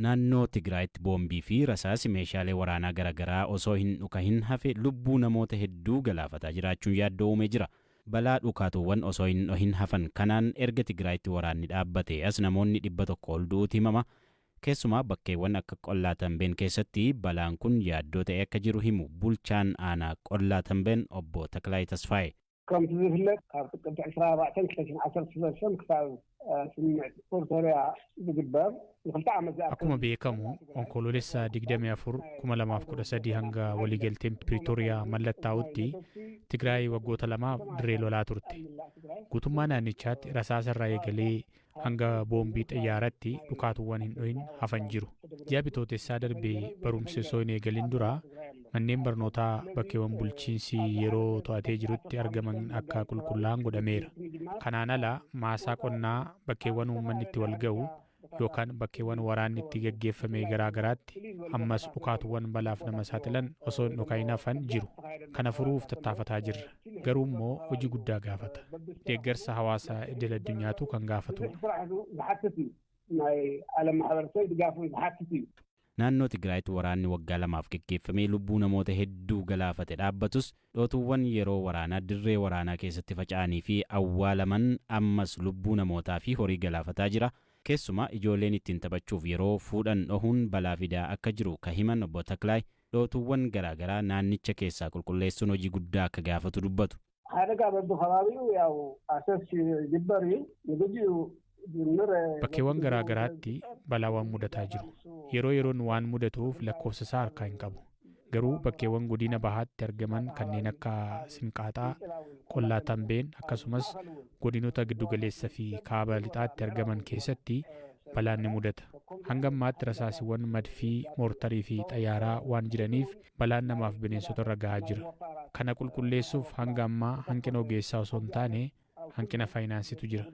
Naannoo Tigraayitti boombii fi rasaasi meeshaalee waraanaa garaagaraa osoo hin dhukahin hafe lubbuu namoota hedduu galaafataa jiraachuun yaaddoo uumee jira. Balaa dhukaatuwwan osoo hin dhohin hafan kanaan erga Tigraayitti waraanni dhaabbate as namoonni 100 ol du'uutu himama. Keessumaa bakkeewwan akka Qollaa Tambeen keessatti balaan kun yaaddoo ta'e akka jiru himu bulchaan aanaa Qollaa Tambeen obbo Taklaayi Tasfaayee. كم تزفلت كابتن عشرة رأسا كتشين 10 سنة كتاب سمعت فورتوريا بجبار Akkuma beekamu onkoloolessa 24,2013 hanga waliigalteen Pretoria mallattaa'utti Tigraay waggoota 2 dirree lolaa turte. Guutummaa naannichaatti rasaasa irraa eegalee hanga boombii xiyyaaratti dhukaatuwwan hin dhohin hafan jiru. Ji'a bitootessaa darbee barumsi osoo hin eegalin dura manneen barnootaa bakkeewwan bulchiinsi yeroo to'atee jirutti argaman akka qulqullaa'an godhameera. Kanaan ala maasaa qonnaa bakkeewwan uummanni itti wal ga'u yookaan bakkeewwan waraanni itti gaggeeffame garaagaraatti ammas dhukaatuwwan balaaf nama saaxilan osoo hin dhukahin hafan jiru. Kana furuuf tattaafataa jirra. Garuu immoo hojii guddaa gaafata. Deeggarsa hawaasaa idil addunyaatu kan gaafatudha. Naannoo Tigraayitti waraanni waggaa 2 gaggeeffamee lubbuu namoota hedduu galaafate dhaabbatus dhootuwwan yeroo waraanaa dirree waraanaa keessatti faca'anii fi awwaalaman ammas lubbuu namootaa fi horii galaafataa jira. Keessumaa ijoolleen ittiin taphachuuf yeroo fuudhan dhohuun balaa fidaa akka jiru ka himan obbo Taklaay dhootuwwan garaagaraa naannicha keessaa qulqulleessuun hojii guddaa akka gaafatu dubbatu. Bakkeewwan garaagaraatti balaawwan mudataa jiru. Yeroo yeroon waan mudatuuf lakkoofsa isaa harkaa hin qabu. Garuu bakkeewwan godina bahaatti argaman kanneen akka Sinqaaxaa, Qollaa Tambeen akkasumas godinoota giddugaleessa fi kaaba lixaatti argaman keessatti balaan ni mudata. Hanga ammaatti rasaasiiwwan madfii, moortarii fi xayyaaraa waan jiraniif balaan namaaf bineensota irra gahaa jira. Kana qulqulleessuuf hanga ammaa hanqina ogeessaa osoo hin taane hanqina faayinaansiitu jira.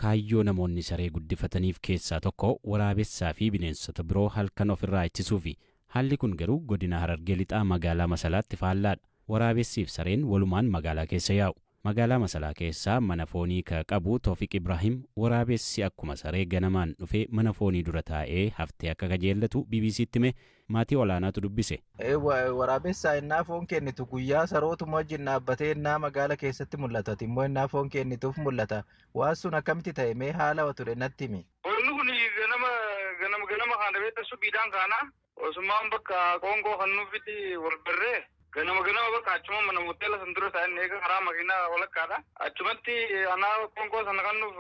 Kaayyoo namoonni saree guddifataniif keessaa tokko waraabessaa fi bineensota biroo halkan ofirraa ittisuufi. Haalli kun garuu godina Harargee lixaa magaalaa Masalaatti faallaadha. Waraabessiif sareen walumaan magaalaa keessa yaa'u. Magaalaa Masalaa keessaa mana foonii ka qabu Toofiq Ibrahim waraabessi akkuma saree ganamaan dhufee mana foonii dura taa'ee haftee akka kajeellatu BBC'tti hime maatii olaanaatu dubbise. Waraabessaa innaa foon kennitu guyyaa sarootuma wajjin dhaabbatee innaa magaalaa keessatti mul'ata. Immoo innaa foon kennituuf mul'ata. Waan sun akkamitti ta'e mee haala wature natti himi. Ganama kana beekta subiidhaan kaana osummaan bakka qoongoo kan nuufiti wal barree ganama bakka achuma mana hoteela san dura ta'an eega karaa makiinaa walakkaadha. Achumatti anaa qoongoo sana kan nuuf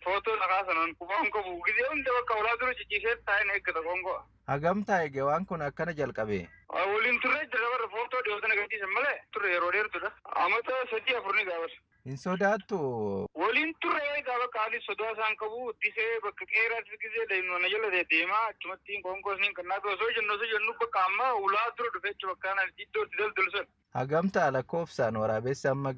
footoo dhagaa sanan qubaan qabu gizee hunda bakka walaa dura ciciisee ta'an eeggata qoongoo. Hagam taa'e waan kun akkana jalqabe. Waliin turre jira barra footoo dhiyootana gadhiisan malee turre yeroo dheertudha. Amata 3-4 gaafas. Hin sodaattu. Waliin turre gaafa qaalii sodaa isaan qabu disee bakka qeeraas gizee deemna jala deemaa achumatti qoonqoosniin kan naaf osoo jennu bakka amma ulaa dura dhufee bakka kana iddootti daldalsan. Hagam ta'a lakkoofsaan waraabessi amma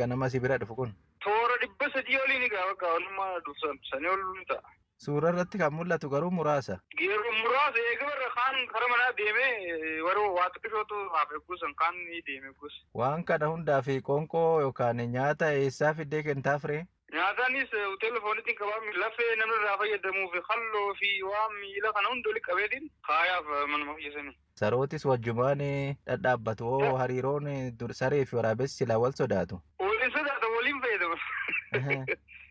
ganama si bira dhufu kun. Toora 300 oliin gaafa walumaa dhufsan sanii ol ta'a. Suura irratti kan mul'atu garuu muraasa. Yeroo muraasa eegabarra kaan karaa manaa deemee waroo waa xiqqishootu hafe kuusan kaan ni deeme kuus. Waan kana hundaa fi qoonqoo yookaan nyaata eessaa fiddee kentaa firee? Nyaataanis hoteela foonitiin qabaa lafee namni irraa fayyadamuu fi halloo fi waan miila kana hunda oli qabeetiin kaayaaf manuma fayyasanii. Sarootis wajjumaan dhadhaabbatu hariiroon saree fi waraabessi silaa wal sodaatu. Waliin sodaata waliin fayyadamu.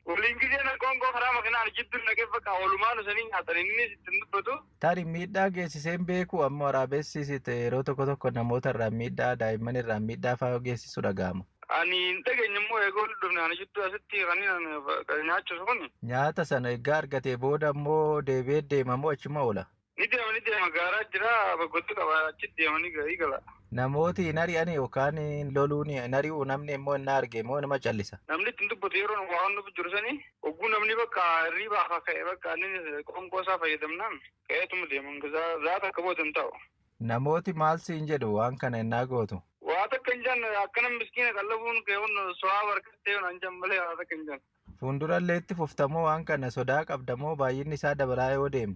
Waliin gizeen qoonqoo karaa makiinaan jidduu naqee bakka walumaan sanii nyaatan inni ittiin dubbatu. Taari miidhaa geessiseen beeku amma waraabessis yeroo tokko namoota irraa miidhaa daa'imman irraa miidhaa fa'aa geessisu dhaga'ama. Ani hin dhageenye immoo eegoo dhufne ani jidduu asitti kan nyaachisu kun. Nyaata sana egaa argatee booda immoo deebi'ee deema moo achuma oola? Ni deema gaaraa jira bakkotti qaba achitti deemanii garii gala. Namooti hin ari'an yookaan loluun hin ari'u namni immoo hin arge moo nama callisa. Namni ittiin dubbatu yeroo waan nuuf jiru sanii ogguu namni bakka riibaa akka ka'e bakka inni qoonqoo isaa fayyadamnaan ka'eetuma deeman zaata akka booda hin ta'u. Namooti maal siin jedhu waan kana hin gootu. Waa takka hin jaan akkana miskiina qallabuun keewwan so'aa barkattee hin jaan malee waa takka hin jaan. Fuuldurallee itti fuftamoo waan kana sodaa qabdamoo baay'inni isaa dabalaa yoo deemu.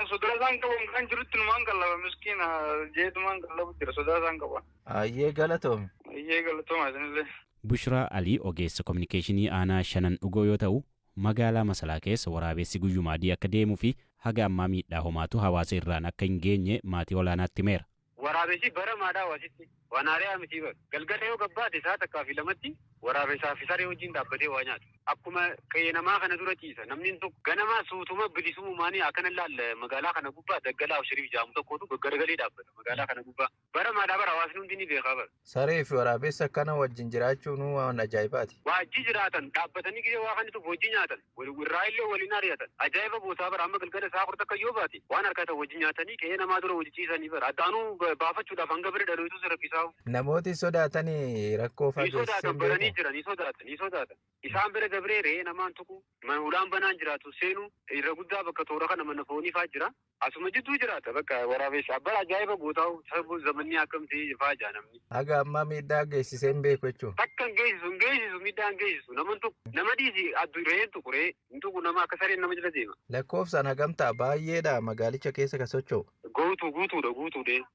Sodaa isaan qaban kan jirutti numaan qallaba miskiina jeetumaan qallabu jira sodaa isaan qaban. Ayyee galatoome. Ayyee galatooma isinillee. Bushraa Alii ogeessa kominikeeshinii aanaa 5 dhugoo yoo ta'u magaalaa Masalaa keessa waraabessi guyyumaa adii akka deemuu fi haga ammaa miidhaa homaatu hawaasa irraan akka hin geenye maatii olaanaatti himeera. Waraabessi bara maadaa wasitti wanaaree miti bar galgala yoo gabbaate isaa takkaa fi lamatti waraabessaa fi saree wajjin dhaabbatee waa nyaatu. Akkuma qe'ee namaa kana dura ciisa namni tokko ganama suutuma bilisummaanii akkana laalla magaalaa kana gubbaa daggalaa shiriif jaamu tokkotu gaggaraagalee dhaabbata magaalaa kana gubbaa bara maadaa bara hawaasni hundi ni beekaa bara. Saree fi waraabessa akkana wajjin jiraachuun waan ajaa'ibaati. Waajji jiraatan dhaabbatanii gisee waa kanitu hojii nyaatan irraa illee waliin ari'atan ajaa'iba bootaa bara amma galgala isaa kurta akka yoo baate waan harkata wajji nyaatanii qe'ee namaa dura wajji ciisanii bara addaanuu baafachuudhaaf hanga bira dhalootu rakkisaa. Namooti sodaatanii rakkoo fageessan baranii jiran ni sodaatan isaan bira gabree re'ee namaan tuqu ulaan banaan jiraatu seenu irra guddaa bakka toora kana mana foonii faa jira asuma jidduu jiraata bakka waraabessa bara ajaa'iba gootaa'u sababu zamanni akkamti faa jaa namni. Haga ammaa miidhaa geessisee hin beeku jechuun. Akka hin geessisu miidhaa hin geessisu nama dhiisi re'een tuqu re'ee hin tuqu nama akka sareen nama jala deema. Lakkoofsaan hagamtaa baay'eedha magaalicha keessa ka socho'u. Guutuudha.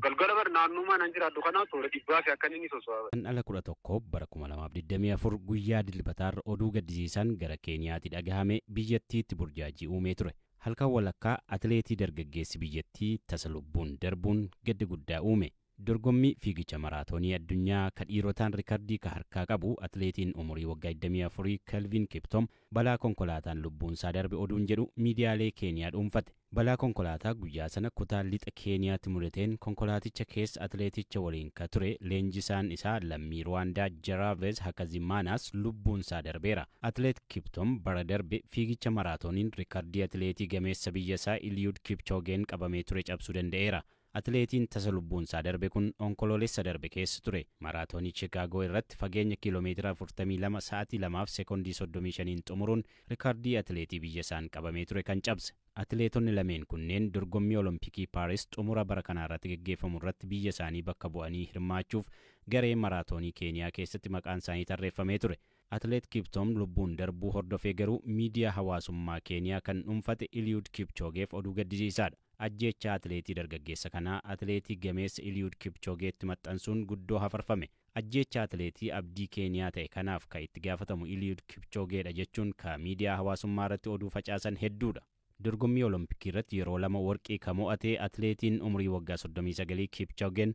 Galgala bara naannummaa nan jiraadhu kanaa toora dhibbaa fi akka inni soso'aa. Dhala 11 bara 2024 guyyaa dilbataarra oduu gaddisiisaan gara Keeniyaatti dhagahame biyyattiitti burjaajii uumee ture. Halkan walakkaa atileetii dargaggeessi biyyattii tasa lubbuun darbuun gadda guddaa uume. Dorgommii fiigicha maraatoonii addunyaa ka dhiirotaan rikardii ka harkaa qabu atileetiin umurii waggaa 24 Kelvin Kiptum balaa konkolaataan lubbuun isaa darbe oduun jedhu miidiyaalee Keeniyaa dhuunfate. Balaa konkolaataa guyyaa sana kutaa lixa Keeniyaatti mudateen konkolaaticha keessa atileeticha waliin ka ture leenjisaan isaa lammii Rwaandaa Jaraves Hakazimaanas lubbuun isaa darbeera. Atileet Kiptum bara darbe fiigicha maraatooniin rikardii atileetii gameessa biyya isaa Eliud Kipchoogeen qabamee ture cabsuu danda'eera. Atileetiin tasa lubbuun isaa darbe kun onkoloolessa darbe keessa ture. Maraatoonii Chicaagoo irratti fageenya kiiloomeetira 42 sa'aatii 2 fi sekoondii 35 xumuruun rikardii atileetii biyya isaan qabamee ture kan cabse. Atileetonni lameen kunneen dorgommii Olompikii Paaris xumura bara kanaa irratti gaggeeffamu irratti biyya isaanii bakka bu'anii hirmaachuuf garee maraatoonii Keeniyaa keessatti maqaan isaanii tarreeffamee ture. Atileet Kiptum lubbuun darbuu hordofee garuu miidiyaa hawaasummaa Keeniyaa kan dhuunfate Eliud Kipchoogeef oduu gaddisiisaadha. Ajjeechaa atileetii dargaggeessa kanaa atileetii gameessa Eliud Kipchoogeetti maxxansuun guddoo hafarfame. Ajjeechaa atileetii abdii Keeniyaa ta'e kanaaf kan itti gaafatamu Eliud Kipchoogeedha jechuun ka miidiyaa hawaasummaa irratti oduu facaasan hedduudha. Dorgommii Olompikii irratti yeroo 2 warqii ka mo'ate atileetiin umurii waggaa 39 Kipchoogeen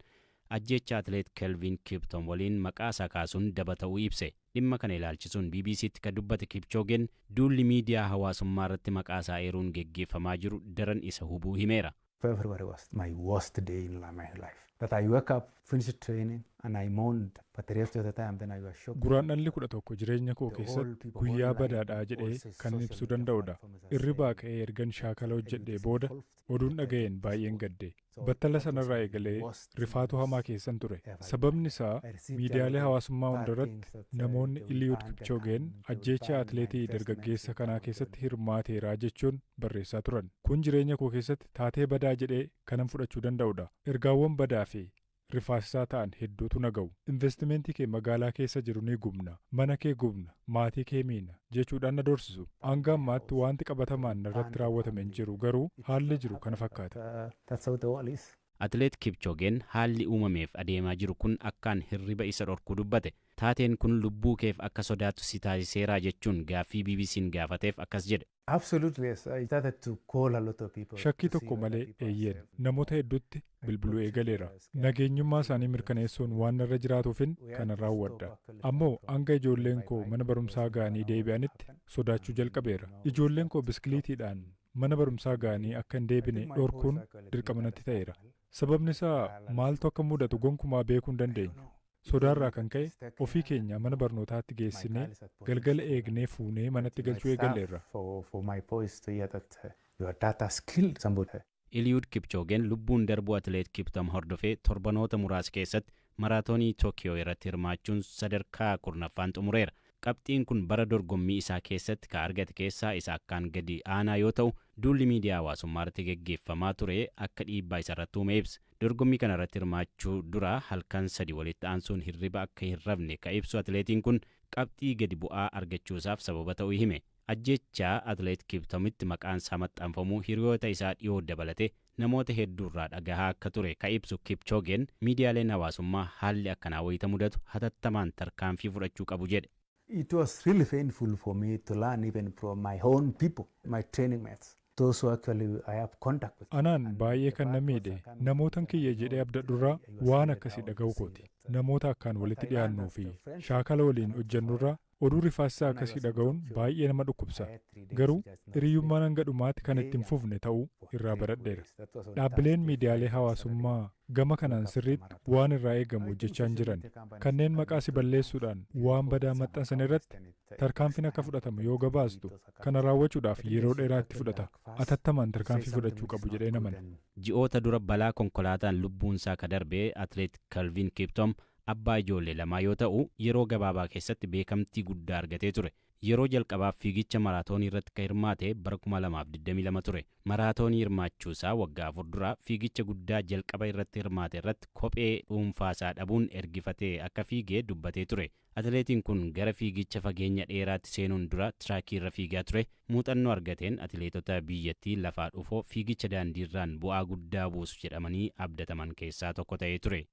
ajjeechaa atileet Kelvin Kiptum waliin maqaa isaa kaasuun daba ta'uu ibse. Dhimma kana ilaalchisuun BBCtti ka dubbate Kipchoogeen duulli miidiyaa hawaasummaa irratti maqaa isaa eeruun geggeeffamaa jiru daran isa hubuu himeera. February was my worst day in my life. That I woke up, finished training, and I mourned. But the rest of the time, then I was shocked. Guraandhalli 11 jireenya koo keessatti guyyaa badaadhaa jedhee kan ibsuu danda'udha. Irribaa ka'ee ergan shaakala hojjedhee booda oduun dhaga'een baay'een gadde. Battala sanarraa eegalee rifaatu hamaa keessan ture. Sababni isaa miidiyaalee hawaasummaa hundarratti namoonni Eliud Kipchoogeen ajjeechaa atileetii dargaggeessa kanaa keessatti hirmaateeraa jechuun barreessaa turan. Kun jireenya koo keessatti taatee badaa jedhee kanan fudhachuu danda'udha. Ergaawwan badaa fi rifaasisaa ta'an hedduutu naga'u. Investimentii kee magaalaa keessa jiru ni gubna, mana kee gubna, maatii kee miina jechuudhaan na dorsisu. Hanga ammaatti wanti qabatamaan narratti raawwatame hin jiru garuu haalli jiru kana fakkaata. Atileet Kipchoogeen haalli uumameef adeemaa jiru kun akkaan hirriba isa dhorkuu dubbate. Taateen kun lubbuu keef akka sodaatu si taasiseeraa jechuun gaaffii BBC'n gaafateef akkas jedhe. Absolutely, yes. I started to call a lot of people. Shakkii tokko malee eeyyeen namoota hedduutti bilbiluu eegaleera. Nageenyummaa isaanii mirkaneessuun waan irra jiraatuufin kana raawwadha. Ammoo hanga ijoolleen koo mana barumsaa ga'anii deebi'anitti sodaachuu jalqabeera. Ijoolleen koo biskiliitiidhaan mana barumsaa ga'anii akka hin deebine dhorkuun dirqama natti ta'eera. Sababni isaa maaltu akka mudatu gonkumaa beekuu hin dandeenyu. Sodaarraa kan ka'e ofii keenya mana barnootaatti geessinee galgala eegnee fuunee manatti galchuu eegalleerra. Eliud Kipchoogeen lubbuun darbuu atileet Kiptum hordofee torbanoota muraasa keessatti maraatoonii Tookiyoo irratti hirmaachuun sadarkaa 4ffaan xumureera. Qabxiin kun bara dorgommii isaa keessatti ka argate keessaa isa akkaan gadi aanaa yoo ta'u, duulli miidiyaa hawaasummaa irratti geggeeffamaa ture akka dhiibbaa isa irratti uume ibsa. Dorgommii kana irratti hirmaachuu dura halkan 3 walitti aansuun hirriba akka hin rafne ka ibsu atileetiin kun qabxii gadi bu'aa argachuusaaf sababa ta'uu hime. Ajjechaa atileet Kiptumitti maqaan isaa maxxanfamuu hiriyoota isaa dhiyoo dabalate namoota hedduurraa dhagahaa akka ture ka ibsu Kipchoogeen miidiyaaleen hawaasummaa haalli akkanaa wayita mudatu hatattamaan tarkaanfii fudhachuu qabu jedhe. It was really painful for me to learn even from my own people, my training mates. those who actually I have contact with. Anaan baay'ee kan na miidhe namootan kiyya jedhee abdadhurraa waan akkasii dhaga'u kooti. Namoota akkaan walitti dhiyaannuu fi shaakala waliin hojjennurraa oduu rifaasaa akkasii dhaga'uun baay'ee nama dhukkubsa. Garuu hiriyyummaan hanga dhumaatti kan ittiin fufne ta'uu irraa baradheera. Dhaabbileen miidiyaalee hawaasummaa gama kanaan sirriitti waan irraa eegamu hojjechaa hin jiran. Kanneen maqaa si balleessuudhaan waan badaa maxxansan irratti tarkaanfiin akka fudhatamu yoo gabaastu kana raawwachuudhaaf yeroo dheeraa itti fudhata. Atattamaan tarkaanfii fudhachuu qabu jedhee namana. Ji'oota dura balaa konkolaataan lubbuunsaa ka darbee atileet Kelvin Kiptum abbaa ijoollee lamaa yoo ta'u yeroo gabaabaa keessatti beekamtii guddaa argatee ture. Yeroo jalqabaaf fiigicha maraatoonii irratti ka hirmaate bara 2022 ture. Maraatoonii hirmaachuusaa waggaa 4 dura fiigicha guddaa jalqaba irratti hirmaate irratti kophee dhuunfaasaa dhabuun ergifatee akka fiigee dubbatee ture. Atileetiin kun gara fiigicha fageenya dheeraatti seenuun dura tiraakii irra fiigaa ture. Muuxannoo argateen atileetota biyyattii lafaa dhufoo fiigicha daandiirraan bu'aa guddaa buusu jedhamanii abdataman keessaa tokko ta'ee ture.